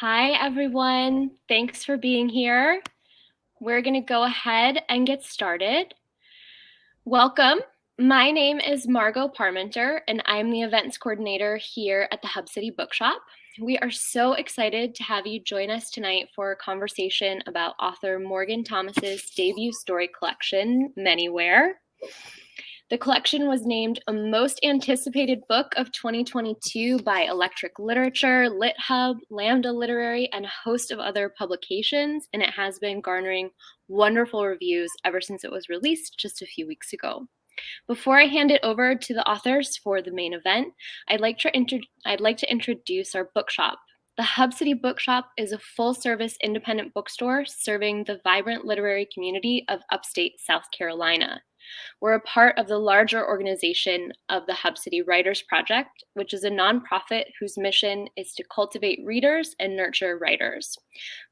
Hi, everyone. Thanks for being here. We're going to go ahead and get started. Welcome. My name is Margot Parmenter, and I'm the events coordinator here at the Hub City Bookshop. We are so excited to have you join us tonight for a conversation about author Morgan Thomas's debut story collection, Manywhere. The collection was named a most anticipated book of 2022 by Electric Literature, LitHub, Lambda Literary, and a host of other publications, and it has been garnering wonderful reviews ever since it was released just a few weeks ago. Before I hand it over to the authors for the main event, I'd like to introduce our bookshop. The Hub City Bookshop is a full-service independent bookstore serving the vibrant literary community of upstate South Carolina. We're a part of the larger organization of the Hub City Writers Project, which is a nonprofit whose mission is to cultivate readers and nurture writers.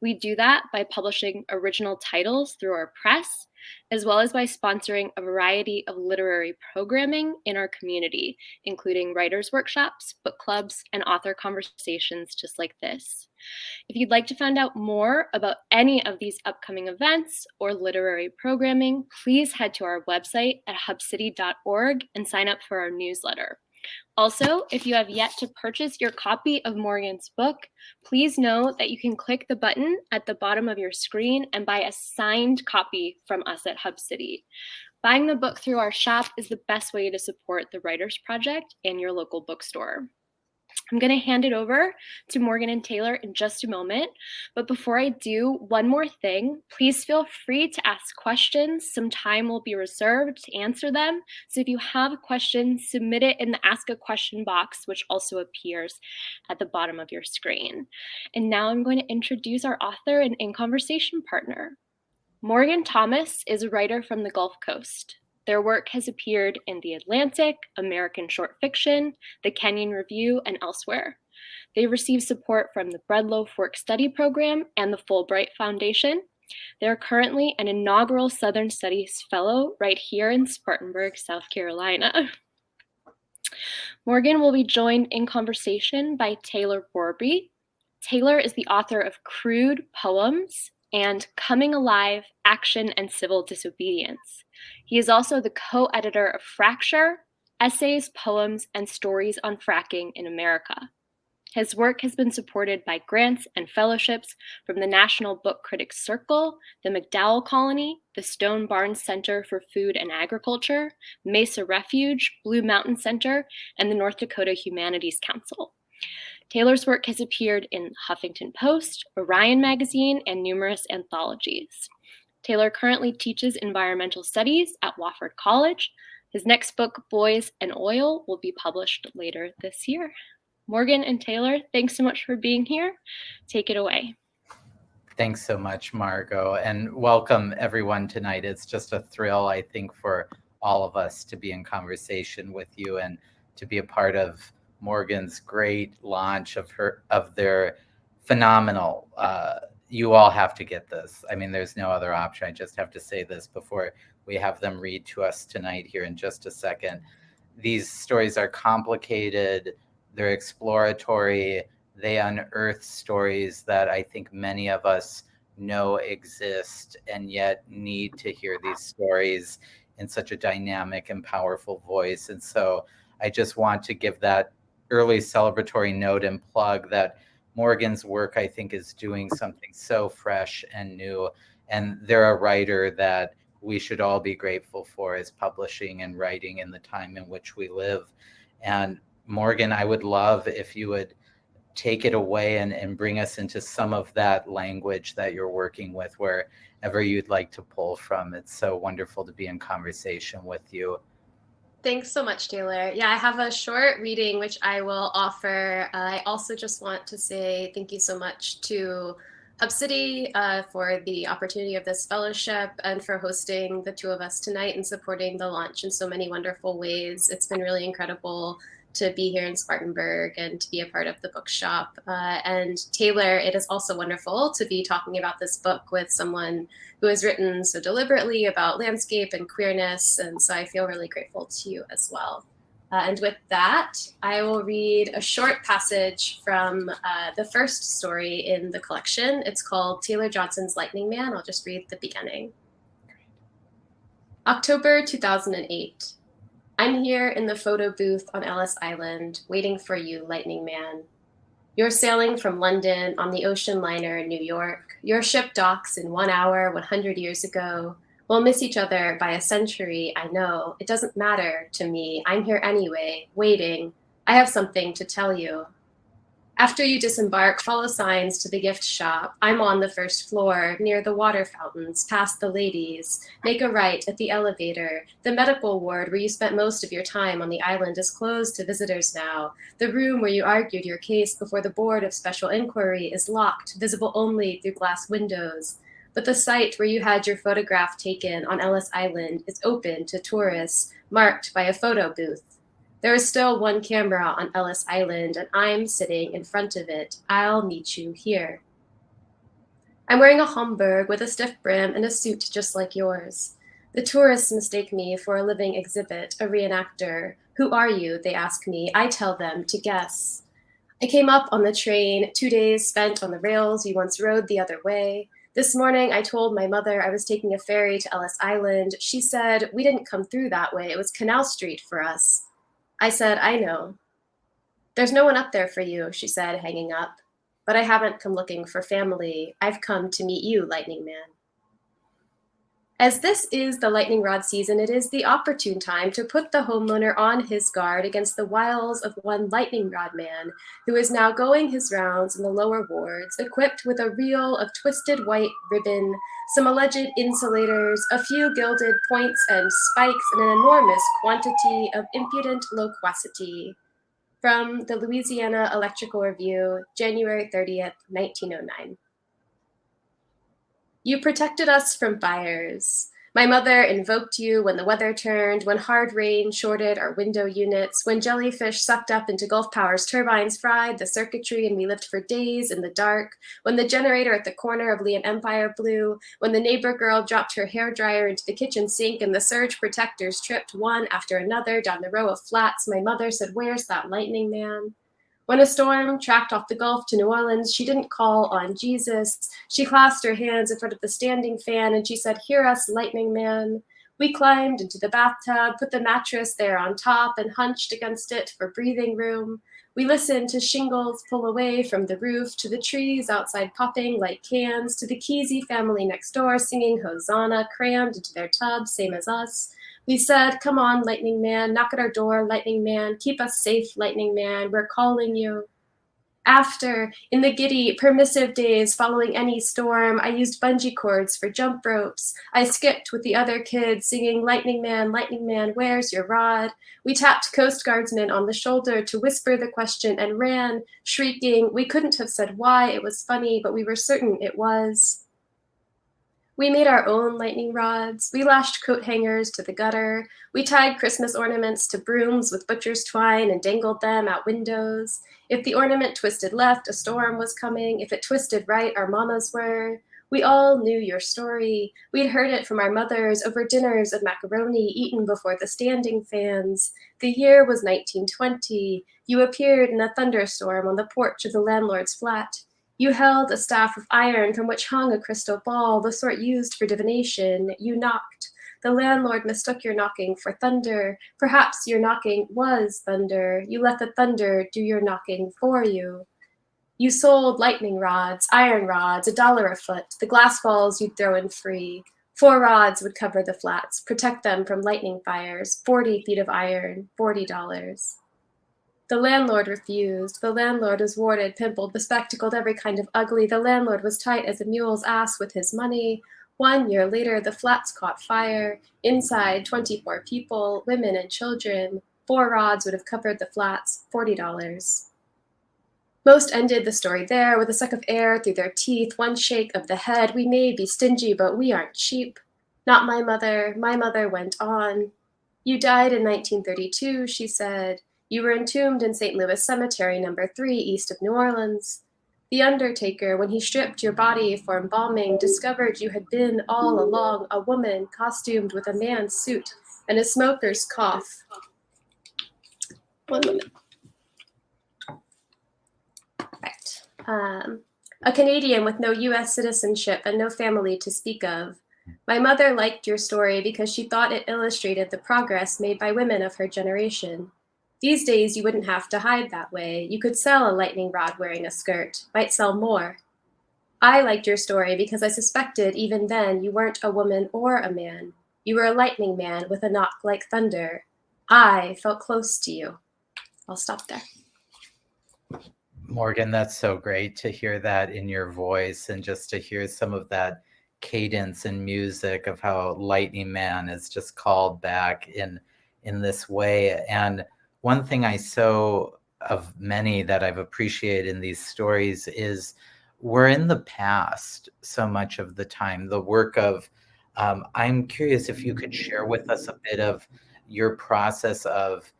We do that by publishing original titles through our press, as well as by sponsoring a variety of literary programming in our community, including writers' workshops, book clubs, and author conversations just like this. If you'd like to find out more about any of these upcoming events or literary programming, please head to our website at hubcity.org and sign up for our newsletter. Also, if you have yet to purchase your copy of Morgan's book, please know that you can click the button at the bottom of your screen and buy a signed copy from us at Hub City. Buying the book through our shop is the best way to support the Writers Project and your local bookstore. I'm going to hand it over to Morgan and Taylor in just a moment. But before I do, one more thing. Please feel free to ask questions. Some time will be reserved to answer them. So if you have a question, submit it in the Ask a Question box, which also appears at the bottom of your screen. And now I'm going to introduce our author and in conversation partner. Morgan Thomas is a writer from the Gulf Coast. Their work has appeared in The Atlantic, American Short Fiction, the Kenyon Review, and elsewhere. They receive support from the Breadloaf Work Study Program and the Fulbright Foundation. They are currently an inaugural Southern Studies Fellow right here in Spartanburg, South Carolina. Morgan will be joined in conversation by Taylor Brorby. Taylor is the author of Crude Poems and Coming Alive, Action and Civil Disobedience. He is also the co-editor of Fracture, Essays, Poems, and Stories on Fracking in America. His work has been supported by grants and fellowships from the National Book Critics Circle, the McDowell Colony, the Stone Barns Center for Food and Agriculture, Mesa Refuge, Blue Mountain Center, and the North Dakota Humanities Council. Taylor's work has appeared in Huffington Post, Orion Magazine, and numerous anthologies. Taylor currently teaches environmental studies at Wofford College. His next book, Boys and Oil, will be published later this year. Morgan and Taylor, thanks so much for being here. Take it away. Thanks so much, Margot, and welcome everyone tonight. It's just a thrill, I think, for all of us to be in conversation with you and to be a part of Morgan's great launch of their phenomenal. You all have to get this. I mean, there's no other option. I just have to say this before we have them read to us tonight here in just a second. These stories are complicated. They're exploratory. They unearth stories that I think many of us know exist and yet need to hear these stories in such a dynamic and powerful voice. And so I just want to give that early celebratory note and plug that Morgan's work, I think, is doing something so fresh and new. And they're a writer that we should all be grateful for, is publishing and writing in the time in which we live. And Morgan, I would love if you would take it away and bring us into some of that language that you're working with, wherever you'd like to pull from. It's so wonderful to be in conversation with you. Thanks so much, Taylor. Yeah, I have a short reading which I will offer. I also just want to say thank you so much to Hub City for the opportunity of this fellowship and for hosting the two of us tonight and supporting the launch in so many wonderful ways. It's been really incredible to be here in Spartanburg and to be a part of the bookshop. And Taylor, it is also wonderful to be talking about this book with someone who has written so deliberately about landscape and queerness. And so I feel really grateful to you as well. And with that, I will read a short passage from the first story in the collection. It's called Taylor Johnson's Lightning Man. I'll just read the beginning. October 2008. I'm here in the photo booth on Ellis Island, waiting for you, Lightning Man. You're sailing from London on the ocean liner in New York. Your ship docks in 1 hour 100 years ago. We'll miss each other by a century, I know. It doesn't matter to me. I'm here anyway, waiting. I have something to tell you. After you disembark, follow signs to the gift shop. I'm on the first floor, near the water fountains, past the ladies. Make a right at the elevator. The medical ward where you spent most of your time on the island is closed to visitors now. The room where you argued your case before the Board of Special Inquiry is locked, visible only through glass windows. But the site where you had your photograph taken on Ellis Island is open to tourists, marked by a photo booth. There is still one camera on Ellis Island, and I'm sitting in front of it. I'll meet you here. I'm wearing a Homburg with a stiff brim and a suit just like yours. The tourists mistake me for a living exhibit, a reenactor. Who are you? They ask me. I tell them to guess. I came up on the train, 2 days spent on the rails you once rode the other way. This morning, I told my mother I was taking a ferry to Ellis Island. She said, we didn't come through that way. It was Canal Street for us. I said, I know. There's no one up there for you, she said, hanging up. But I haven't come looking for family. I've come to meet you, Lightning Man. As this is the lightning rod season, it is the opportune time to put the homeowner on his guard against the wiles of one lightning rod man who is now going his rounds in the lower wards, equipped with a reel of twisted white ribbon, some alleged insulators, a few gilded points and spikes, and an enormous quantity of impudent loquacity. From the Louisiana Electrical Review, January 30th, 1909. You protected us from fires. My mother invoked you when the weather turned, when hard rain shorted our window units, when jellyfish sucked up into Gulf Power's turbines fried the circuitry and we lived for days in the dark, when the generator at the corner of Lee and Empire blew, when the neighbor girl dropped her hairdryer into the kitchen sink and the surge protectors tripped one after another down the row of flats. My mother said, where's that lightning man? When a storm tracked off the Gulf to New Orleans, she didn't call on Jesus. She clasped her hands in front of the standing fan and she said, hear us, Lightning Man. We climbed into the bathtub, put the mattress there on top and hunched against it for breathing room. We listened to shingles pull away from the roof, to the trees outside popping like cans, to the Kesey family next door singing Hosanna, crammed into their tubs, same as us. We said, come on, Lightning Man, knock at our door, Lightning Man, keep us safe, Lightning Man, we're calling you. After, in the giddy, permissive days following any storm, I used bungee cords for jump ropes. I skipped with the other kids, singing, Lightning Man, where's your rod? We tapped Coast Guardsmen on the shoulder to whisper the question and ran, shrieking. We couldn't have said why it was funny, but we were certain it was. We made our own lightning rods. We lashed coat hangers to the gutter. We tied Christmas ornaments to brooms with butcher's twine and dangled them out windows. If the ornament twisted left, a storm was coming. If it twisted right, our mamas were. We all knew your story. We'd heard it from our mothers over dinners of macaroni eaten before the standing fans. The year was 1920. You appeared in a thunderstorm on the porch of the landlord's flat. You held a staff of iron from which hung a crystal ball, the sort used for divination. You knocked. The landlord mistook your knocking for thunder. Perhaps your knocking was thunder. You let the thunder do your knocking for you. You sold lightning rods, iron rods, $1 a foot, the glass balls you'd throw in free. 4 rods would cover the flats, protect them from lightning fires, 40 feet of iron, $40. The landlord refused. The landlord was warded, pimpled, bespectacled, every kind of ugly. The landlord was tight as a mule's ass with his money. 1 year later, the flats caught fire. Inside, 24 people, women and children. 4 rods would have covered the flats, $40. Most ended the story there, with a suck of air through their teeth, one shake of the head. We may be stingy, but we aren't cheap. Not my mother. My mother went on. You died in 1932, she said. You were entombed in St. Louis Cemetery, number 3, east of New Orleans. The undertaker, when he stripped your body for embalming, discovered you had been all along a woman costumed with a man's suit and a smoker's cough. One moment. Right. A Canadian with no US citizenship and no family to speak of. My mother liked your story because she thought it illustrated the progress made by women of her generation. These days, you wouldn't have to hide that way. You could sell a lightning rod wearing a skirt, might sell more. I liked your story because I suspected even then you weren't a woman or a man. You were a lightning man with a knock like thunder. I felt close to you. I'll stop there. Morgan, that's so great to hear that in your voice, and just to hear some of that cadence and music of how Lightning Man is just called back in this way. And one thing of many that I've appreciated in these stories is we're in the past so much of the time. The work of, I'm curious if you could share with us a bit of your process of,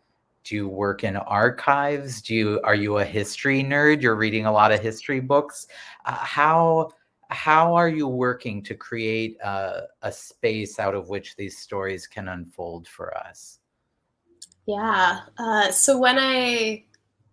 do you work in archives? Are you a history nerd? You're reading a lot of history books. How are you working to create a space out of which these stories can unfold for us? Yeah. So when I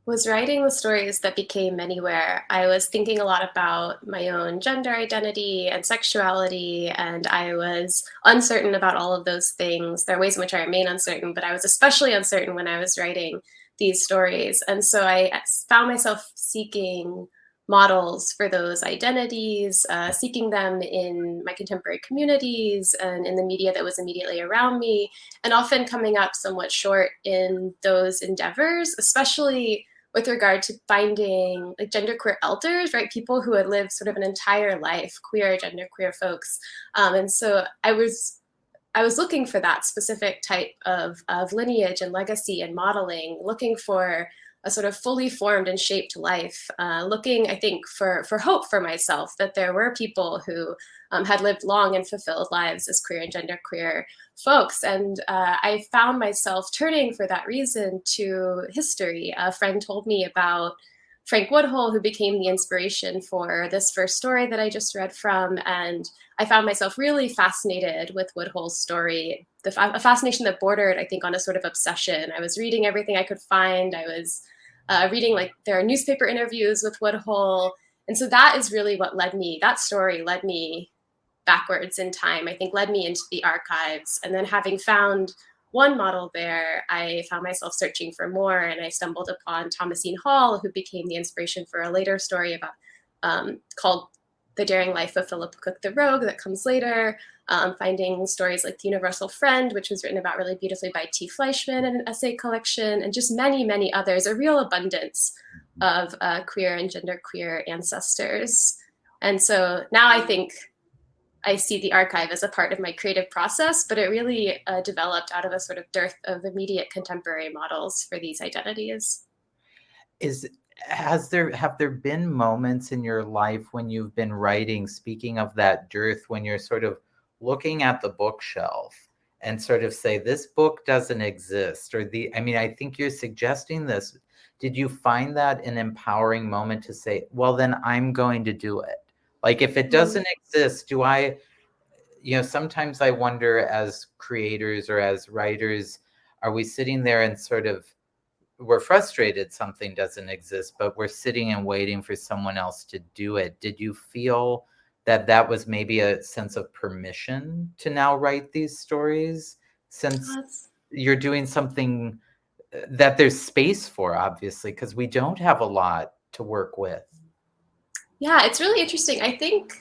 was writing the stories that became Manywhere, I was thinking a lot about my own gender identity and sexuality, and I was uncertain about all of those things. There are ways in which I remain uncertain, but I was especially uncertain when I was writing these stories. And so I found myself seeking models for those identities, seeking them in my contemporary communities and in the media that was immediately around me, and often coming up somewhat short in those endeavors, especially with regard to finding like genderqueer elders, right? People who had lived sort of an entire life, queer, genderqueer folks. And so I was looking for that specific type of lineage and legacy and modeling, looking for a sort of fully formed and shaped life, looking, I think, for hope for myself, that there were people who had lived long and fulfilled lives as queer and genderqueer folks. And I found myself turning for that reason to history. A friend told me about Frank Woodhull, who became the inspiration for this first story that I just read from. And I found myself really fascinated with Woodhull's story, a fascination that bordered, I think, on a sort of obsession. I was reading everything I could find. I was reading, like, there are newspaper interviews with Woodhull. And so that is really what that story led me backwards in time, I think led me into the archives. And then having found one model there, I found myself searching for more, and I stumbled upon Thomasine Hall, who became the inspiration for a later story about called The Daring Life of Philip Cook the Rogue that comes later, finding stories like The Universal Friend, which was written about really beautifully by T. Fleischman in an essay collection, and just many, many others, a real abundance of queer and genderqueer ancestors. And so now I think I see the archive as a part of my creative process, but it really developed out of a sort of dearth of immediate contemporary models for these identities. Have there been moments in your life when you've been writing, speaking of that dearth, when you're sort of looking at the bookshelf and sort of say, this book doesn't exist, or I think you're suggesting this. Did you find that an empowering moment to say, well, then I'm going to do it? Like, if it doesn't exist, sometimes I wonder, as creators or as writers, are we sitting there and sort of, we're frustrated something doesn't exist, but we're sitting and waiting for someone else to do it? Did you feel that was maybe a sense of permission to now write these stories, since you're doing something that there's space for, obviously, because we don't have a lot to work with? Yeah, it's really interesting. I think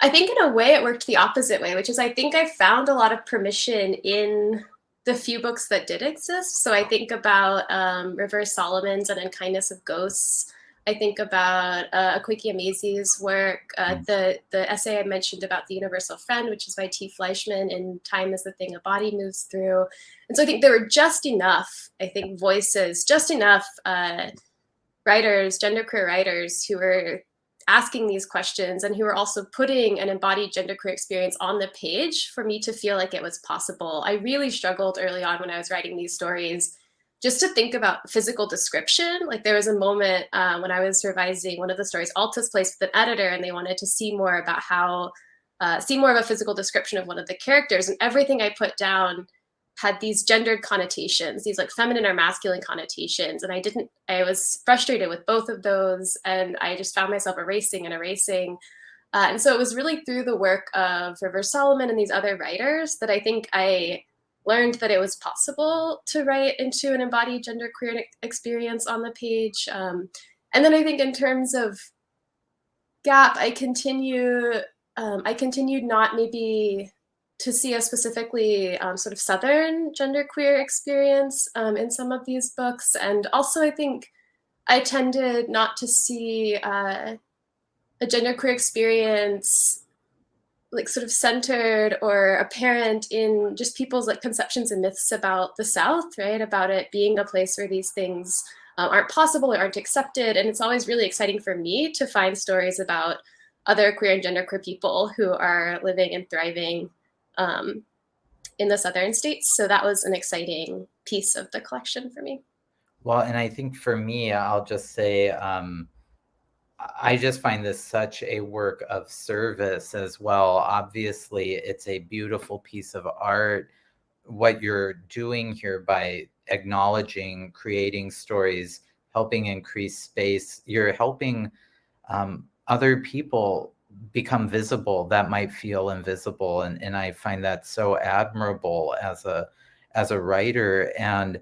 in a way it worked the opposite way, which is I think I found a lot of permission in the few books that did exist. So I think about Rivers Solomon's and Unkindness of Ghosts. I think about Akwaeke Amaze's work, the essay I mentioned about The Universal Friend, which is by T. Fleischman, and Time is the Thing a Body Moves Through. And so I think there were just enough, voices, just enough writers, genderqueer writers, who were asking these questions and who were also putting an embodied genderqueer experience on the page for me to feel like it was possible. I really struggled early on when I was writing these stories just to think about physical description. Like, there was a moment when I was revising one of the stories, Alta's Place, with an editor, and they wanted to see more about see more of a physical description of one of the characters. And everything I put down had these gendered connotations, these like feminine or masculine connotations. And I was frustrated with both of those. And I just found myself erasing and erasing. And so it was really through the work of River Solomon and these other writers that I think I learned that it was possible to write into an embodied genderqueer experience on the page. And then I think in terms of gap, I continued not maybe to see a specifically sort of Southern genderqueer experience in some of these books. And also I think I tended not to see a genderqueer experience like sort of centered or apparent in just people's like conceptions and myths about the South, right? About it being a place where these things aren't possible or aren't accepted. And it's always really exciting for me to find stories about other queer and genderqueer people who are living and thriving in the Southern states. So that was an exciting piece of the collection for me. Well, and I think for me, I'll just say, I just find this such a work of service as well. Obviously, it's a beautiful piece of art. What you're doing here by acknowledging, creating stories, helping increase space, you're helping other people become visible that might feel invisible. And I find that so admirable as a writer. And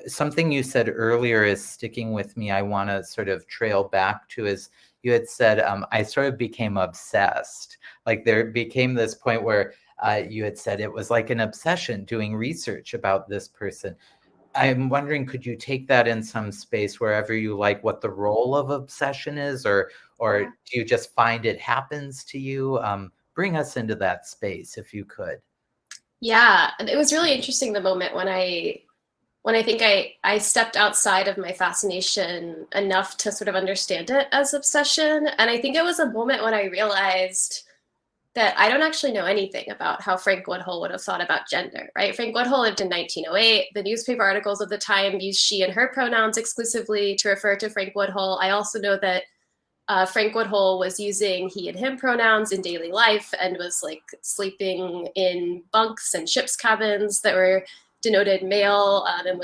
something you said earlier is sticking with me. I want to sort of trail back to is you had said, I sort of became obsessed. Like there became this point where you had said it was like an obsession doing research about this person. I'm wondering, could you take that in some space wherever you like what the role of obsession is, or do you just find it happens to you? Bring us into that space if you could. Yeah, and it was really interesting the moment when I think I stepped outside of my fascination enough to sort of understand it as obsession. And I think it was a moment when I realized that I don't actually know anything about how Frank Woodhull would have thought about gender, right? Frank Woodhull lived in 1908. The newspaper articles of the time used she and her pronouns exclusively to refer to Frank Woodhull. I also know that Frank Woodhull was using he and him pronouns in daily life and was like sleeping in bunks and ship's cabins that were denoted male and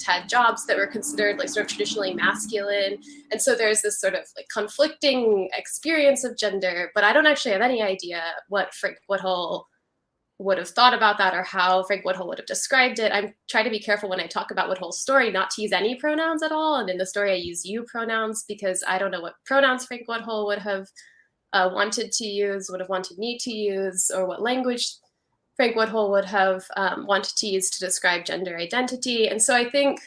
had jobs that were considered like sort of traditionally masculine. And so there's this sort of like conflicting experience of gender, but I don't actually have any idea what Frank Woodhull would have thought about that or how Frank Woodhull would have described it. I'm trying to be careful when I talk about Woodhull's story not to use any pronouns at all. And in the story, I use you pronouns because I don't know what pronouns Frank Woodhull would have wanted to use, would have wanted me to use, or what language Frank Woodhull would have wanted to use to describe gender identity. And so I think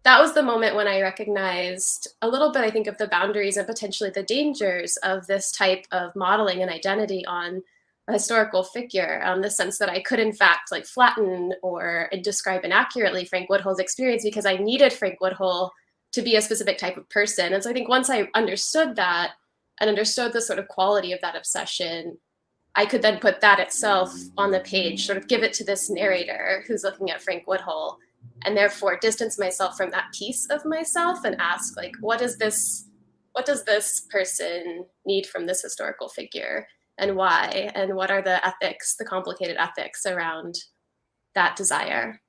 that was the moment when I recognized a little bit, I think, of the boundaries and potentially the dangers of this type of modeling and identity on a historical figure, the sense that I could, in fact, like flatten or describe inaccurately Frank Woodhull's experience because I needed Frank Woodhull to be a specific type of person. And so I think once I understood that and understood the sort of quality of that obsession, I could then put that itself on the page, sort of give it to this narrator who's looking at Frank Woodhull, and therefore distance myself from that piece of myself and ask, like, what does this person need from this historical figure, and why, and what are the ethics, the complicated ethics around that desire?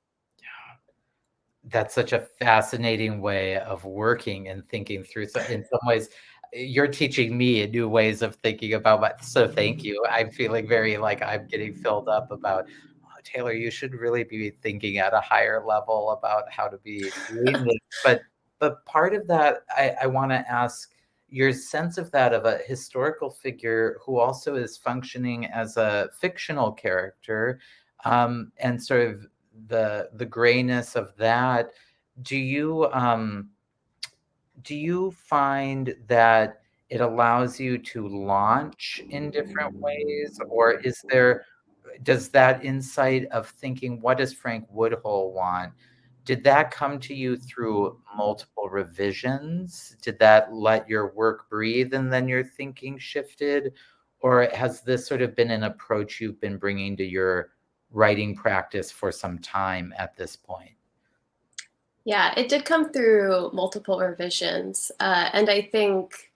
That's such a fascinating way of working and thinking through. So in some ways, you're teaching me new ways of thinking about so thank you. I'm feeling very like I'm getting filled up about, oh, Taylor, you should really be thinking at a higher level about how to be doing this. But part of that, I want to ask your sense of that of a historical figure who also is functioning as a fictional character, and sort of the grayness of that. Do you find that it allows you to launch in different ways, or does that insight of thinking, what does Frank Woodhull want? Did that come to you through multiple revisions? Did that let your work breathe and then your thinking shifted? Or has this sort of been an approach you've been bringing to your writing practice for some time at this point? Yeah, it did come through multiple revisions. And I think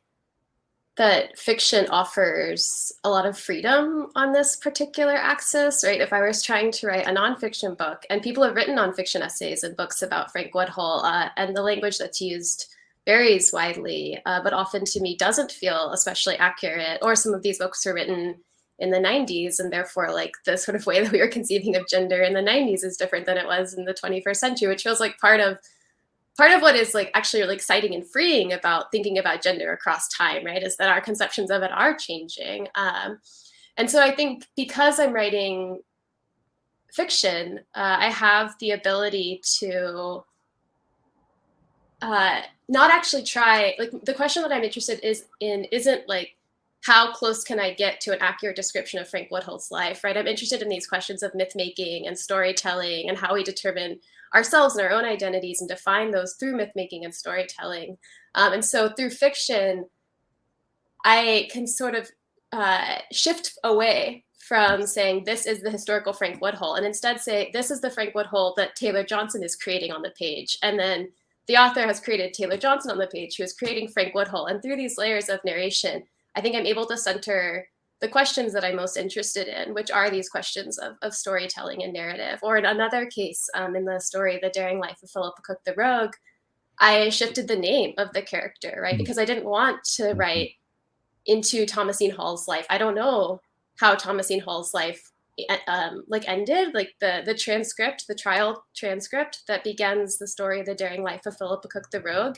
that fiction offers a lot of freedom on this particular axis, right? If I was trying to write a nonfiction book, and people have written nonfiction essays and books about Frank Woodhull, and the language that's used varies widely, but often to me doesn't feel especially accurate, or some of these books were written in the 90s, and therefore like the sort of way that we were conceiving of gender in the 90s is different than it was in the 21st century, which feels like part of what is like actually really exciting and freeing about thinking about gender across time, right, is that our conceptions of it are changing. And so I think because I'm writing fiction, I have the ability to not actually try, like the question that I'm interested in isn't like, how close can I get to an accurate description of Frank Woodhull's life, right? I'm interested in these questions of myth making and storytelling and how we determine ourselves and our own identities and define those through myth making and storytelling. And so through fiction, I can sort of shift away from saying this is the historical Frank Woodhull and instead say this is the Frank Woodhull that Taylor Johnson is creating on the page. And then the author has created Taylor Johnson on the page, who is creating Frank Woodhull. And through these layers of narration, I think I'm able to center the questions that I'm most interested in, which are these questions of storytelling and narrative. Or in another case, in the story, The Daring Life of Philippa Cook the Rogue, I shifted the name of the character, right? Because I didn't want to write into Thomasine Hall's life. I don't know how Thomasine Hall's life like ended, like the transcript, the trial transcript that begins the story of The Daring Life of Philippa Cook the Rogue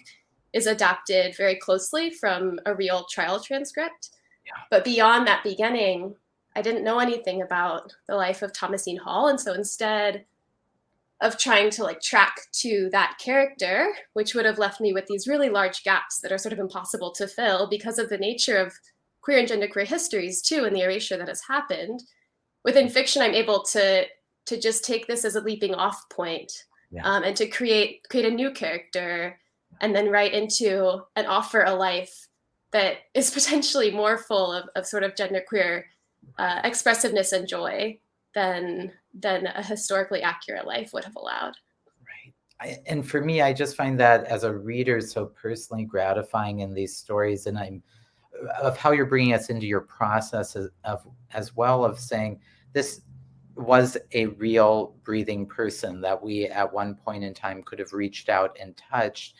is adapted very closely from a real trial transcript. Yeah. But beyond that beginning, I didn't know anything about the life of Thomasine Hall. And so instead of trying to like track to that character, which would have left me with these really large gaps that are sort of impossible to fill because of the nature of queer and genderqueer histories too, and the erasure that has happened, within fiction, I'm able to just take this as a leaping off point, and to create a new character and then write into and offer a life that is potentially more full of sort of genderqueer expressiveness and joy than a historically accurate life would have allowed. Right. And for me, I just find that as a reader so personally gratifying in these stories, and I'm of how you're bringing us into your process of as well of saying this was a real breathing person that we at one point in time could have reached out and touched.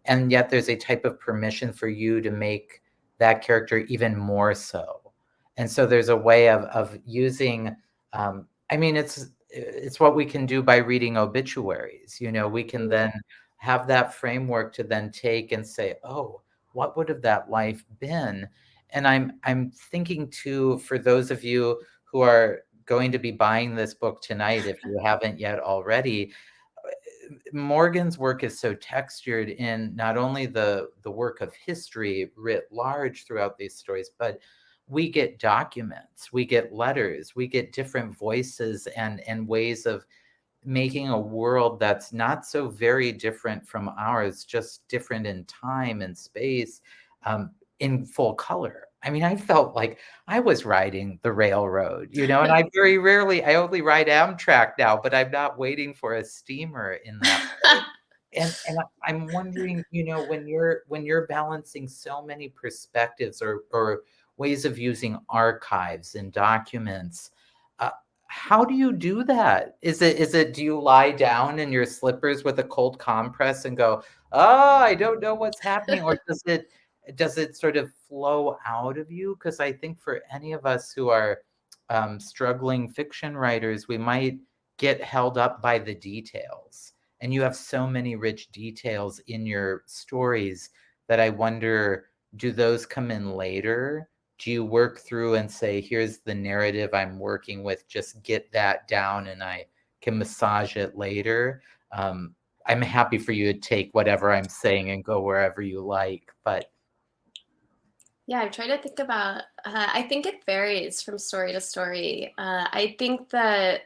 And yet there's a type of permission for you to make that character even more so. And so there's a way of using, I mean, it's what we can do by reading obituaries. You know, we can then have that framework to then take and say, oh, what would have that life been? And I'm thinking too, for those of you who are going to be buying this book tonight, if you haven't yet already, Morgan's work is so textured in not only the work of history writ large throughout these stories, but we get documents, we get letters, we get different voices and ways of making a world that's not so very different from ours, just different in time and space, in full color. I mean, I felt like I was riding the railroad, you know, and I only ride Amtrak now, but I'm not waiting for a steamer in that. And I'm wondering, you know, when you're balancing so many perspectives or ways of using archives and documents, how do you do that? Is it do you lie down in your slippers with a cold compress and go, oh, I don't know what's happening? Or does it sort of flow out of you? Because I think for any of us who are struggling fiction writers, we might get held up by the details. And you have so many rich details in your stories that I wonder, do those come in later? Do you work through and say, here's the narrative I'm working with, just get that down and I can massage it later? I'm happy for you to take whatever I'm saying and go wherever you like, but. Yeah, I'm trying to think about, I think it varies from story to story. I think that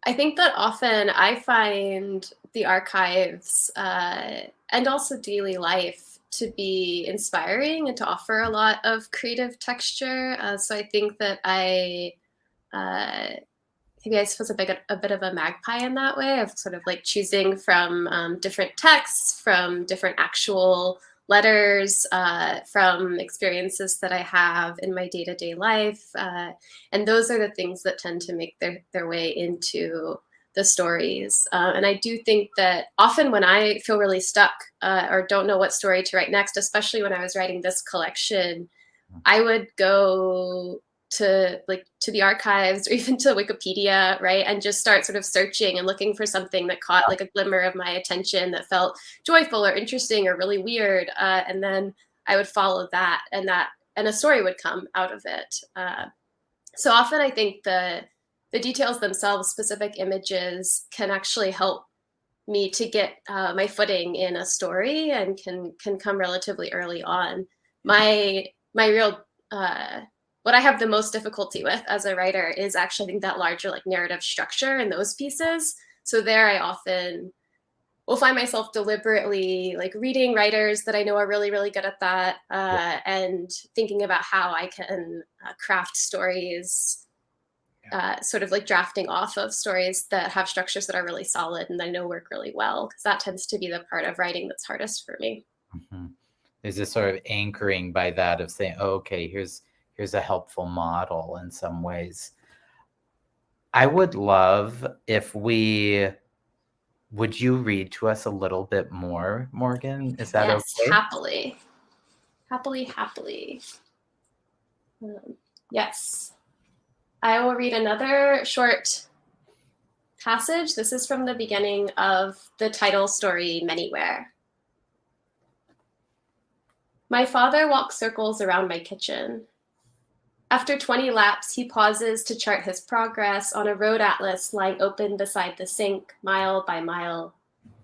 often I find the archives and also daily life to be inspiring and to offer a lot of creative texture. So I think that maybe I suppose a bit of a magpie in that way of sort of like choosing from different texts, from different actual letters from experiences that I have in my day-to-day life. And those are the things that tend to make their way into the stories. And I do think that often when I feel really stuck or don't know what story to write next, especially when I was writing this collection, I would go to the archives or even to Wikipedia, right? And just start sort of searching and looking for something that caught like a glimmer of my attention that felt joyful or interesting or really weird. And then I would follow that and a story would come out of it. So often I think the details themselves, specific images, can actually help me to get my footing in a story and can come relatively early on. My real what I have the most difficulty with as a writer is actually, I think, that larger like narrative structure in those pieces. So there I often will find myself deliberately like reading writers that I know are really, really good at that and thinking about how I can craft stories, sort of like drafting off of stories that have structures that are really solid and I know work really well, because that tends to be the part of writing that's hardest for me. Mm-hmm. There's this sort of anchoring by that of saying, oh, okay, here's a helpful model in some ways. I would love if would you read to us a little bit more, Morgan? Is that Yes, okay? happily. Yes. I will read another short passage. This is from the beginning of the title story, Manywhere. My father walks circles around my kitchen. After 20 laps, he pauses to chart his progress on a road atlas lying open beside the sink, mile by mile.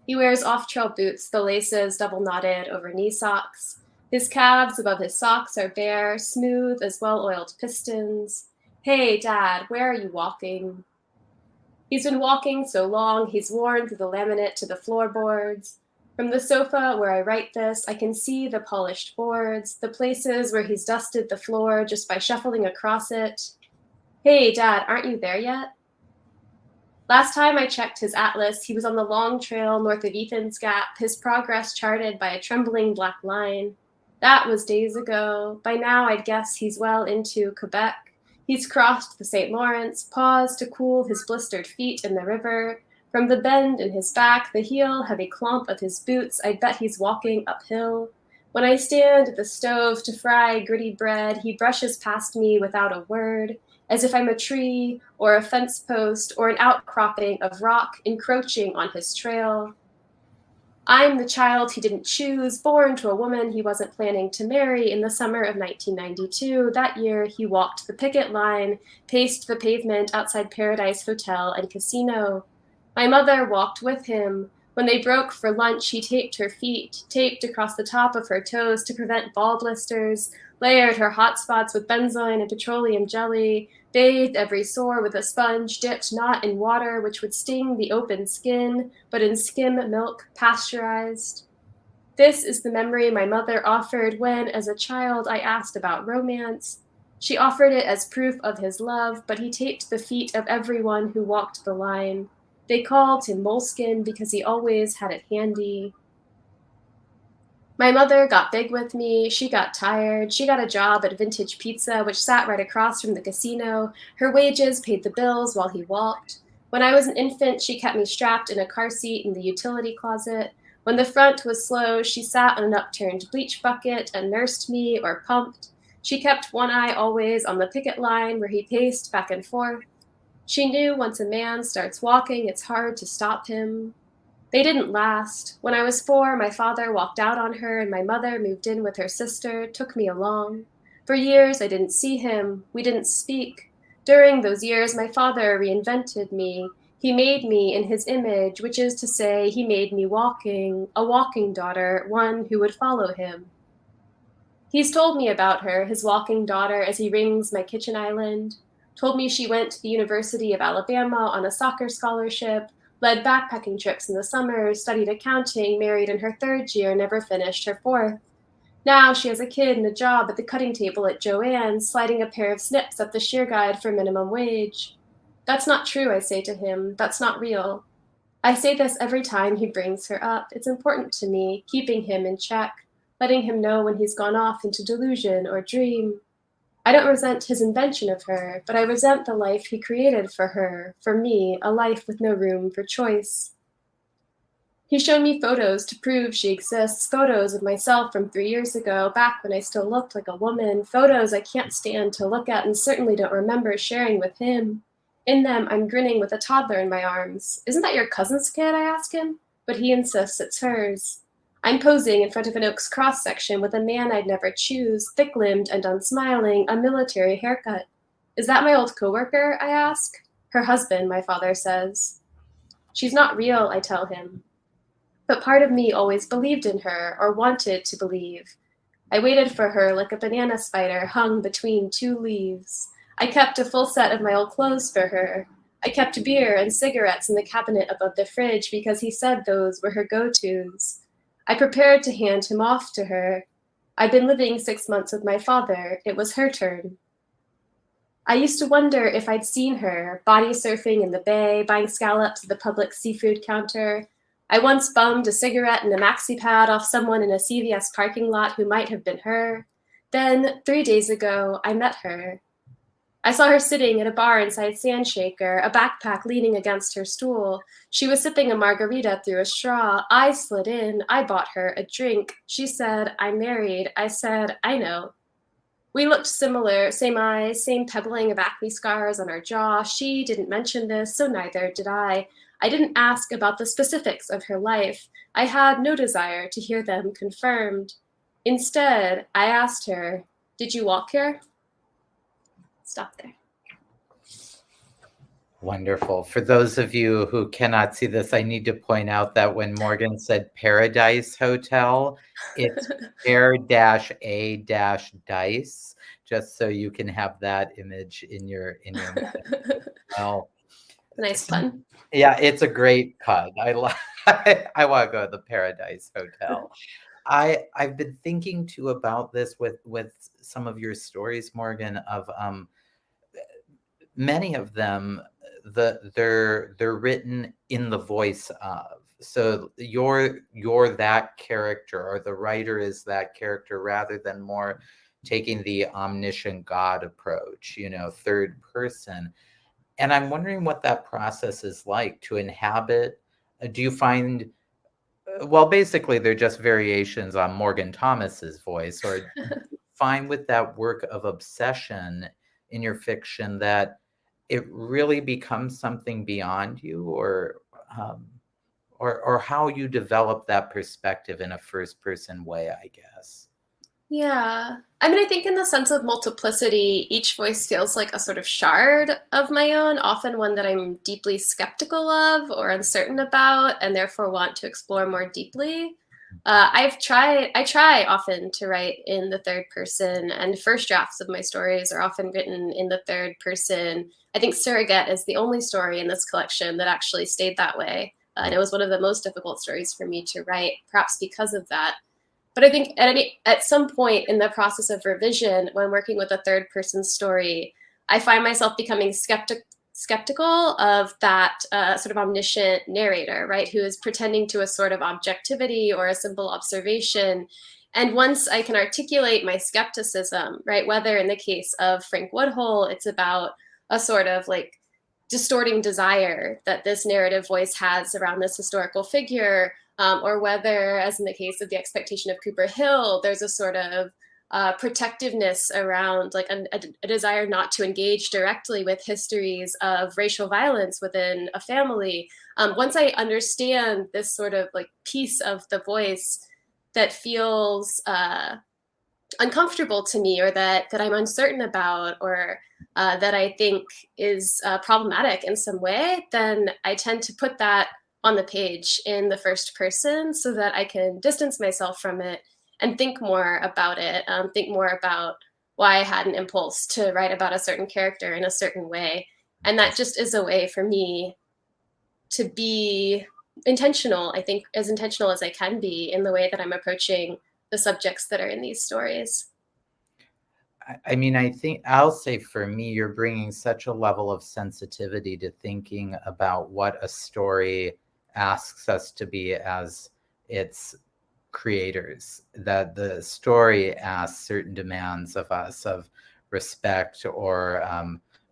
He wears off-trail boots, the laces double knotted over knee socks. His calves above his socks are bare, smooth as well-oiled pistons. Hey, Dad, where are you walking? He's been walking so long, he's worn through the laminate to the floorboards. From the sofa where I write this, I can see the polished boards, the places where he's dusted the floor just by shuffling across it. Hey, Dad, aren't you there yet? Last time I checked his atlas, he was on the long trail north of Ethan's Gap, his progress charted by a trembling black line. That was days ago. By now, I'd guess he's well into Quebec. He's crossed the St. Lawrence, paused to cool his blistered feet in the river. From the bend in his back, the heel-heavy clomp of his boots, I'd bet he's walking uphill. When I stand at the stove to fry gritty bread, he brushes past me without a word, as if I'm a tree or a fence post or an outcropping of rock encroaching on his trail. I'm the child he didn't choose, born to a woman he wasn't planning to marry in the summer of 1992. That year, he walked the picket line, paced the pavement outside Paradise Hotel and Casino. My mother walked with him. When they broke for lunch, he taped her feet, taped across the top of her toes to prevent ball blisters, layered her hot spots with benzoin and petroleum jelly, bathed every sore with a sponge dipped not in water which would sting the open skin, but in skim milk pasteurized. This is the memory my mother offered when, as a child, I asked about romance. She offered it as proof of his love, but he taped the feet of everyone who walked the line. They called him Moleskin because he always had it handy. My mother got big with me. She got tired. She got a job at Vintage Pizza, which sat right across from the casino. Her wages paid the bills while he walked. When I was an infant, she kept me strapped in a car seat in the utility closet. When the front was slow, she sat on an upturned bleach bucket and nursed me or pumped. She kept one eye always on the picket line where he paced back and forth. She knew once a man starts walking, it's hard to stop him. They didn't last. When I was 4, my father walked out on her and my mother moved in with her sister, took me along. For years, I didn't see him. We didn't speak. During those years, my father reinvented me. He made me in his image, which is to say, he made me walking, a walking daughter, one who would follow him. He's told me about her, his walking daughter, as he rings my kitchen island. Told me she went to the University of Alabama on a soccer scholarship, led backpacking trips in the summers, studied accounting, married in her 3rd year, never finished her 4th. Now she has a kid and a job at the cutting table at Joann's, sliding a pair of snips up the shear guide for minimum wage. That's not true, I say to him. That's not real. I say this every time he brings her up. It's important to me, keeping him in check. letting him know when he's gone off into delusion or dream. I don't resent his invention of her, but I resent the life he created for her, for me, a life with no room for choice. He's shown me photos to prove she exists, photos of myself from 3 years ago, back when I still looked like a woman, photos I can't stand to look at and certainly don't remember sharing with him. In them, I'm grinning with a toddler in my arms. Isn't that your cousin's kid? I ask him, but he insists it's hers. I'm posing in front of an oak's cross section with a man I'd never choose, thick limbed and unsmiling, a military haircut. Is that my old coworker? I ask. Her husband, my father says. She's not real, I tell him. But part of me always believed in her, or wanted to believe. I waited for her like a banana spider hung between two leaves. I kept a full set of my old clothes for her. I kept beer and cigarettes in the cabinet above the fridge because he said those were her go-tos. I prepared to hand him off to her. I'd been living 6 months with my father. It was her turn. I used to wonder if I'd seen her, body surfing in the bay, buying scallops at the public seafood counter. I once bummed a cigarette and a maxi pad off someone in a CVS parking lot who might have been her. Then, 3 days ago, I met her. I saw her sitting at a bar inside Sandshaker, a backpack leaning against her stool. She was sipping a margarita through a straw. I slid in. I bought her a drink. She said, "I'm married." I said, "I know." We looked similar, same eyes, same pebbling of acne scars on our jaw. She didn't mention this, so neither did I. I didn't ask about the specifics of her life. I had no desire to hear them confirmed. Instead, I asked her, "Did you walk here?" Stop there. Wonderful. For those of you who cannot see this, I need to point out that when Morgan said Paradise Hotel, it's pair-a-dice, just so you can have that image in your mind. Well, Nice pun. yeah, it's a great pun. I want to go to the Paradise Hotel. I've been thinking too about this with some of your stories, Morgan, of many of them they're written in the voice of, so you're that character, or the writer is that character, rather than more taking the omniscient God approach, third person. And I'm wondering what that process is like to inhabit. Do you find, well, basically they're just variations on Morgan Thomas's voice, or do you find with that work of obsession in your fiction that it really becomes something beyond you, um, or how you develop that perspective in a first person way, I guess. Yeah. I mean, I think in the sense of multiplicity, each voice feels like a sort of shard of my own, often one that I'm deeply skeptical of or uncertain about, and therefore want to explore more deeply. I try often to write in the third person, and first drafts of my stories are often written in the third person. I think Surrogate is the only story in this collection that actually stayed that way. And it was one of the most difficult stories for me to write, perhaps because of that. But I think at some point in the process of revision, when working with a third person story, I find myself becoming skeptical of that sort of omniscient narrator, right, who is pretending to a sort of objectivity or a simple observation. And once I can articulate my skepticism, right, whether in the case of Frank Woodhull, it's about a sort of like distorting desire that this narrative voice has around this historical figure, or whether, as in the case of The Expectation of Cooper Hill, there's a sort of protectiveness around like a desire not to engage directly with histories of racial violence within a family. Once I understand this sort of like piece of the voice that feels uncomfortable to me, or that I'm uncertain about, or that I think is problematic in some way, then I tend to put that on the page in the first person so that I can distance myself from it and think more about it, think more about why I had an impulse to write about a certain character in a certain way. And that just is a way for me to be intentional, I think, as intentional as I can be in the way that I'm approaching the subjects that are in these stories. I mean, I think I'll say for me, you're bringing such a level of sensitivity to thinking about what a story asks us to be as its creators, that the story asks certain demands of us, of respect or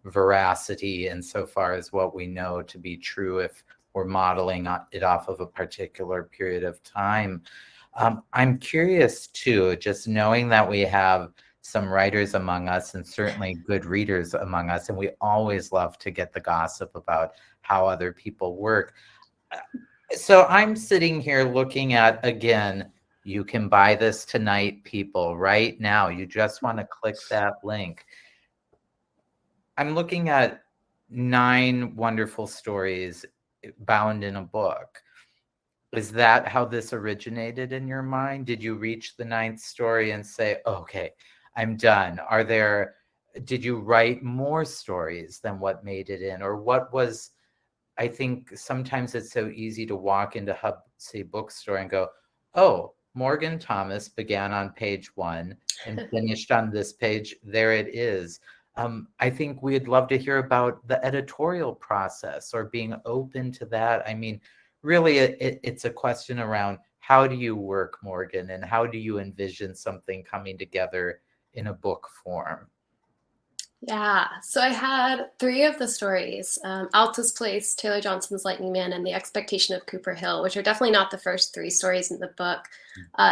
veracity insofar as what we know to be true if we're modeling it off of a particular period of time. I'm curious too, just knowing that we have some writers among us and certainly good readers among us, and we always love to get the gossip about how other people work. So I'm sitting here looking at, again, you can buy this tonight, people, right now. You just want to click that link. I'm looking at 9 wonderful stories bound in a book. Is that how this originated in your mind? Did you reach the 9th story and say, okay, I'm done? Did you write more stories than what made it in? Or what was, I think sometimes it's so easy to walk into Hub Say Bookstore and go, oh, Morgan Thomas began on page 1 and finished on this page. There it is. I think we'd love to hear about the editorial process or being open to that. I mean, really, it's a question around how do you work, Morgan, and how do you envision something coming together in a book form? Yeah, so I had 3 of the stories, Alta's Place, Taylor Johnson's Lightning Man, and The Expectation of Cooper Hill, which are definitely not the first 3 stories in the book.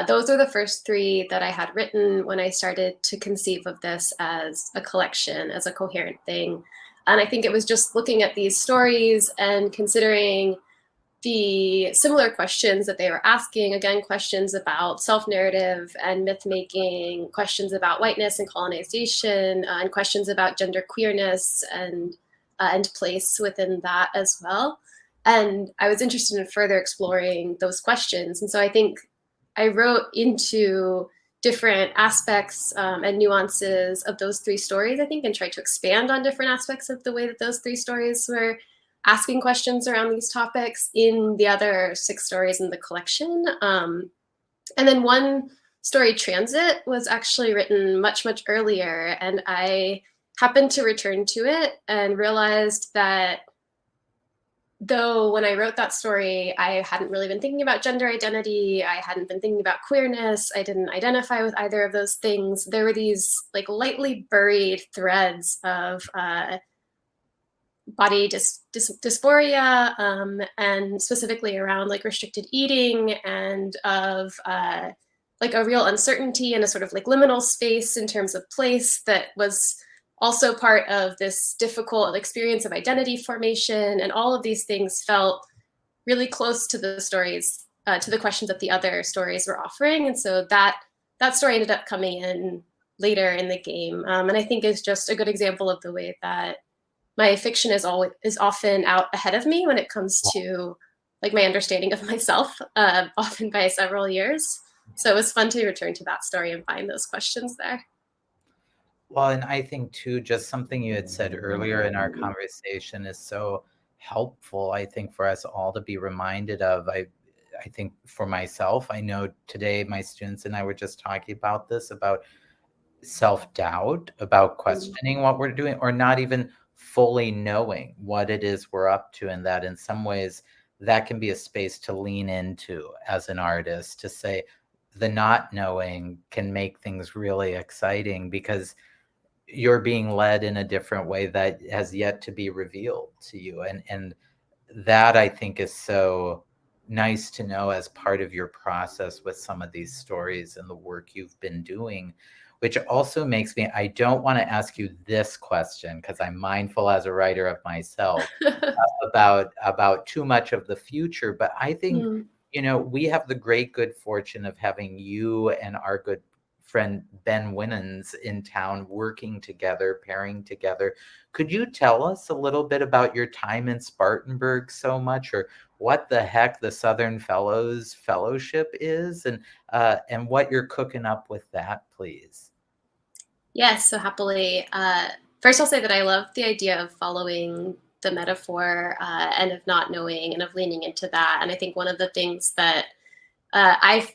Those are the first 3 that I had written when I started to conceive of this as a collection, as a coherent thing. And I think it was just looking at these stories and considering the similar questions that they were asking, again, questions about self-narrative and myth-making, questions about whiteness and colonization, and questions about gender queerness and place within that as well. And I was interested in further exploring those questions. And so I think I wrote into different aspects and nuances of those 3 stories, I think, and tried to expand on different aspects of the way that those 3 stories were asking questions around these topics in the other 6 stories in the collection. And then one story, Transit, was actually written much, much earlier. And I happened to return to it and realized that though when I wrote that story, I hadn't really been thinking about gender identity, I hadn't been thinking about queerness, I didn't identify with either of those things, there were these like lightly buried threads of body dysphoria, and specifically around like restricted eating and of like a real uncertainty and a sort of like liminal space in terms of place that was also part of this difficult experience of identity formation. And all of these things felt really close to the stories, to the questions that the other stories were offering. And so that story ended up coming in later in the game. And I think is just a good example of the way that my fiction is often out ahead of me when it comes to like my understanding of myself, often by several years. So it was fun to return to that story and find those questions there. Well, and I think too, just something you had said earlier in our conversation is so helpful, I think, for us all to be reminded of. I think for myself, I know today my students and I were just talking about this, about self-doubt, about questioning what we're doing, or not even fully knowing what it is we're up to, and that in some ways that can be a space to lean into as an artist, to say the not knowing can make things really exciting because you're being led in a different way that has yet to be revealed to you. And that I think is so nice to know as part of your process with some of these stories and the work you've been doing, which also makes me, I don't want to ask you this question because I'm mindful as a writer of myself about too much of the future, but I think, you know, we have the great good fortune of having you and our good friend Ben Winans in town working together, pairing together. Could you tell us a little bit about your time in Spartanburg so much, or what the heck the Southern Fellows Fellowship is, and what you're cooking up with that, please? Yes, so happily. First, I'll say that I love the idea of following the metaphor and of not knowing and of leaning into that. And I think one of the things that I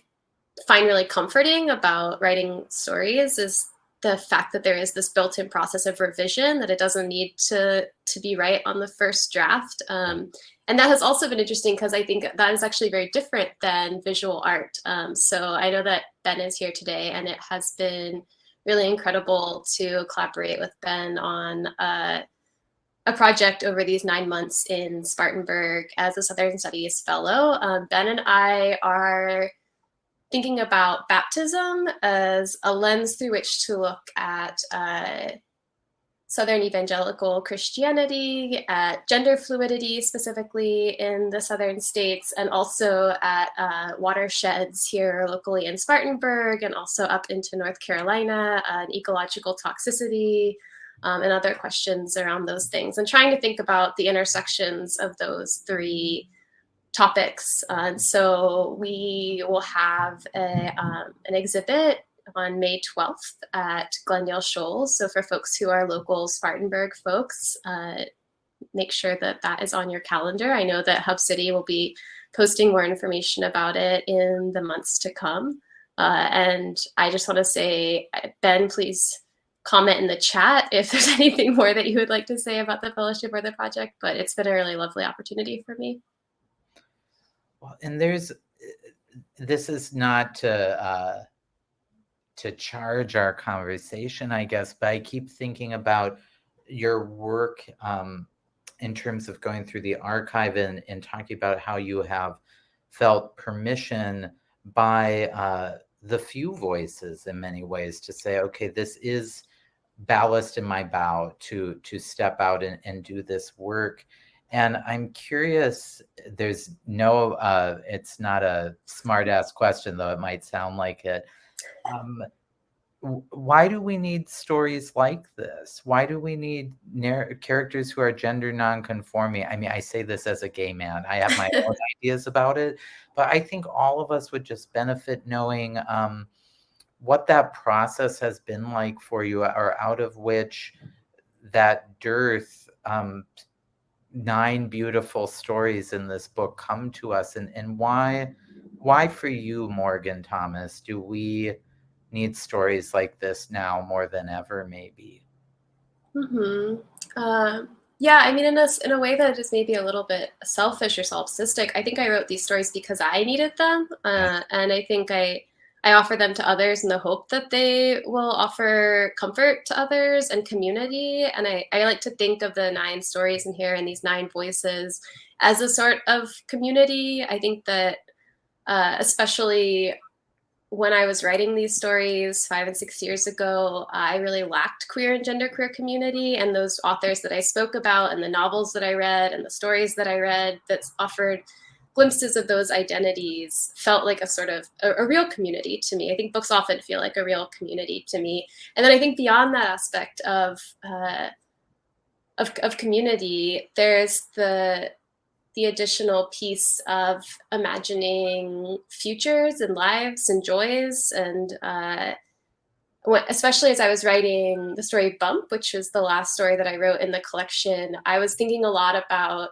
find really comforting about writing stories is the fact that there is this built-in process of revision, that it doesn't need to be right on the first draft. And that has also been interesting because I think that is actually very different than visual art. So I know that Ben is here today, and it has been really incredible to collaborate with Ben on a project over these 9 months in Spartanburg as a Southern Studies Fellow. Ben and I are thinking about baptism as a lens through which to look at Southern evangelical Christianity, at gender fluidity specifically in the Southern states, and also at watersheds here locally in Spartanburg and also up into North Carolina, and ecological toxicity, and other questions around those things, and trying to think about the intersections of those three topics. So we will have an exhibit on May 12th at Glendale Shoals. So for folks who are local Spartanburg folks, make sure that that is on your calendar. I know that Hub City will be posting more information about it in the months to come. And I just want to say, Ben, please comment in the chat if there's anything more that you would like to say about the fellowship or the project, but it's been a really lovely opportunity for me. Well, and this is not to charge our conversation, I guess, but I keep thinking about your work in terms of going through the archive and talking about how you have felt permission by the few voices in many ways to say, okay, this is ballast in my bow to step out and do this work. And I'm curious, there's no, it's not a smart ass question, though it might sound like it. Why do we need stories like this? Why do we need characters who are gender non-conforming? I mean, I say this as a gay man. I have my own ideas about it, but I think all of us would just benefit knowing what that process has been like for you, or out of which that dearth, 9 beautiful stories in this book come to us, and why for you, Morgan Thomas, do we need stories like this now more than ever, maybe? Yeah, I mean, in a way that is maybe a little bit selfish or solipsistic, I think I wrote these stories because I needed them, and I think I offer them to others in the hope that they will offer comfort to others and community. And I like to think of the 9 stories in here and these 9 voices as a sort of community. I think that especially when I was writing these stories 5 and 6 years ago, I really lacked queer and genderqueer community, and those authors that I spoke about and the novels that I read and the stories that I read that offered glimpses of those identities felt like a sort of a real community to me. I think books often feel like a real community to me. And then I think beyond that aspect of community, there's the additional piece of imagining futures and lives and joys. And especially as I was writing the story Bump, which was the last story that I wrote in the collection, I was thinking a lot about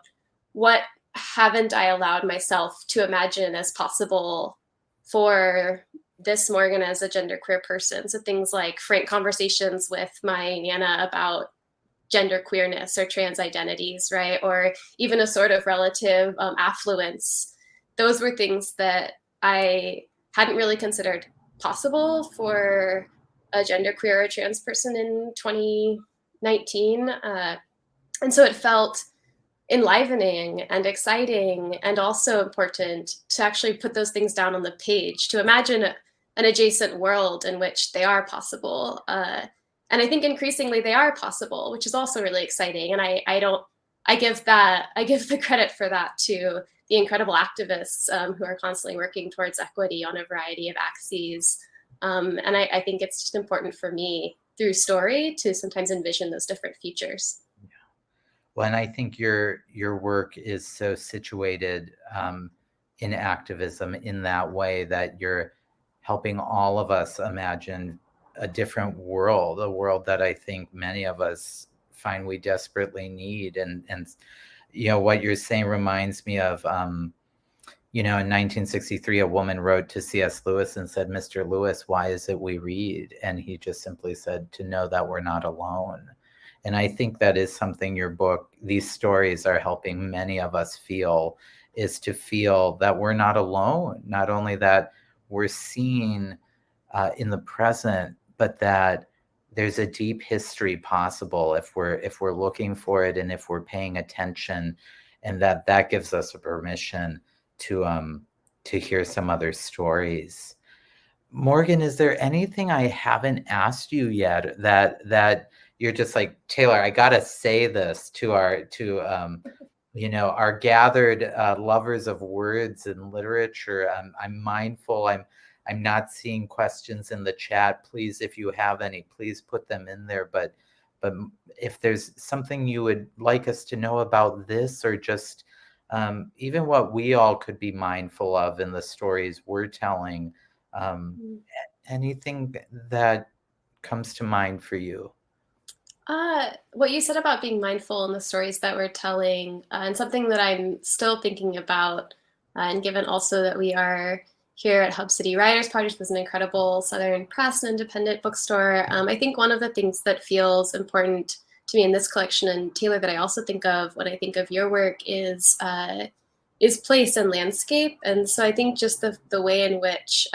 what haven't I allowed myself to imagine as possible for this Morgan as a genderqueer person. So things like frank conversations with my Nana about gender queerness or trans identities, right? Or even a sort of relative affluence. Those were things that I hadn't really considered possible for a genderqueer or trans person in 2019. And so it felt enlivening and exciting and also important to actually put those things down on the page, to imagine an adjacent world in which they are possible. And I think increasingly they are possible, which is also really exciting. And I give the credit for that to the incredible activists who are constantly working towards equity on a variety of axes. And I think it's just important for me through story to sometimes envision those different futures. Yeah. Well, and I think your work is so situated in activism in that way that you're helping all of us imagine a different world, a world that I think many of us find we desperately need. And you know, what you're saying reminds me of in 1963, a woman wrote to C.S. Lewis and said, "Mr. Lewis, why is it we read?" And he just simply said, "To know that we're not alone." And I think that is something your book, these stories are helping many of us feel, is to feel that we're not alone. Not only that we're seen in the present, but that there's a deep history possible if we're looking for it and if we're paying attention, and that gives us a permission to hear some other stories. Morgan, is there anything I haven't asked you yet that you're just like, Taylor, I gotta say this to our gathered lovers of words and literature? I'm mindful. I'm not seeing questions in the chat. Please, if you have any, please put them in there. But if there's something you would like us to know about this, or just even what we all could be mindful of in the stories we're telling, anything that comes to mind for you? What you said about being mindful in the stories that we're telling, and something that I'm still thinking about, and given also that we are here at Hub City Writers Project, was an incredible Southern Press and independent bookstore. I think one of the things that feels important to me in this collection, and Taylor, that I also think of when I think of your work, is place and landscape. And so I think just the way in which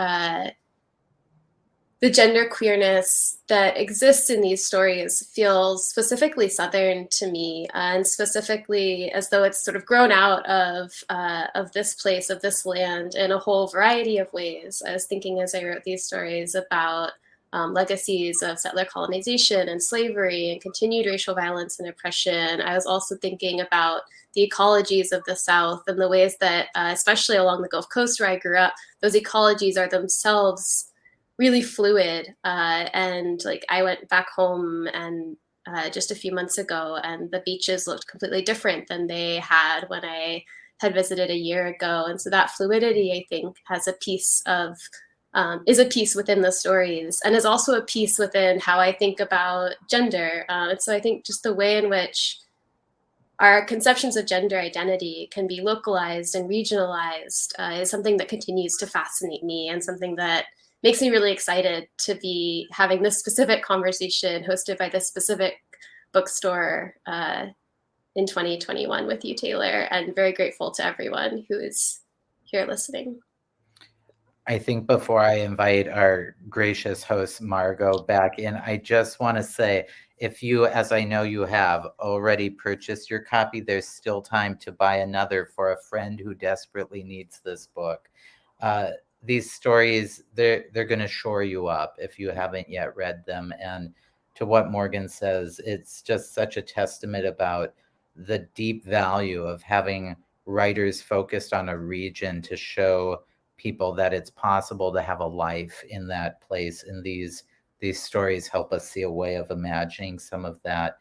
the gender queerness that exists in these stories feels specifically Southern to me, and specifically as though it's sort of grown out of this place, of this land, in a whole variety of ways. I was thinking as I wrote these stories about legacies of settler colonization and slavery and continued racial violence and oppression. I was also thinking about the ecologies of the South and the ways that, especially along the Gulf Coast where I grew up, those ecologies are themselves really fluid. And like I went back home and just a few months ago, and the beaches looked completely different than they had when I had visited a year ago. And so that fluidity, I think, has a piece of is a piece within the stories, and is also a piece within how I think about gender. And so I think just the way in which our conceptions of gender identity can be localized and regionalized is something that continues to fascinate me, and something that makes me really excited to be having this specific conversation hosted by this specific bookstore in 2021 with you, Taylor, and very grateful to everyone who is here listening. I think before I invite our gracious host, Margot, back in, I just want to say, if you, as I know you have, already purchased your copy, there's still time to buy another for a friend who desperately needs this book. These stories, they're going to shore you up if you haven't yet read them. And to what Morgan says, it's just such a testament about the deep value of having writers focused on a region to show people that it's possible to have a life in that place. And these stories help us see a way of imagining some of that.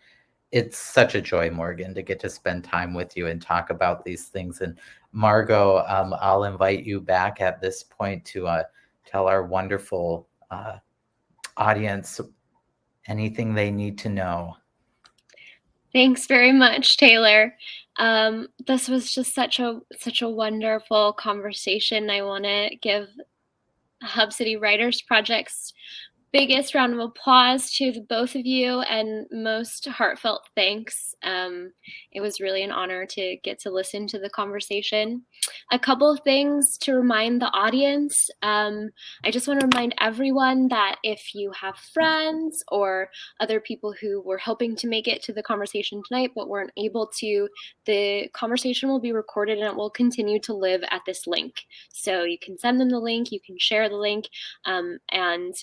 It's such a joy, Morgan, to get to spend time with you and talk about these things. And Margot, I'll invite you back at this point to tell our wonderful audience anything they need to know. Thanks very much, Taylor. This was just such a wonderful conversation. I want to give Hub City Writers Project's biggest round of applause to the both of you, and most heartfelt thanks. It was really an honor to get to listen to the conversation. A couple of things to remind the audience. I just want to remind everyone that if you have friends or other people who were hoping to make it to the conversation tonight but weren't able to, the conversation will be recorded and it will continue to live at this link. So you can send them the link, you can share the link, and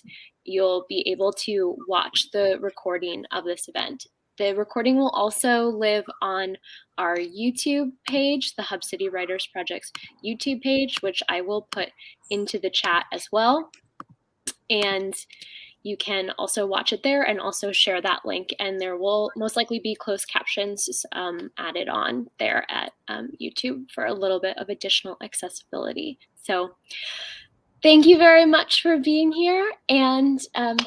you'll be able to watch the recording of this event. The recording will also live on our YouTube page, the Hub City Writers Project's YouTube page, which I will put into the chat as well. And you can also watch it there and also share that link. And there will most likely be closed captions added on there at YouTube for a little bit of additional accessibility. So thank you very much for being here. And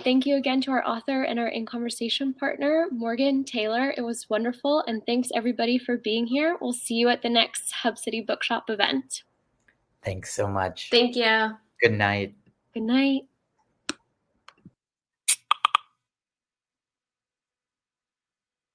thank you again to our author and our In Conversation partner, Morgan Taylor. It was wonderful. And thanks everybody for being here. We'll see you at the next Hub City Bookshop event. Thanks so much. Thank you. Good night. Good night.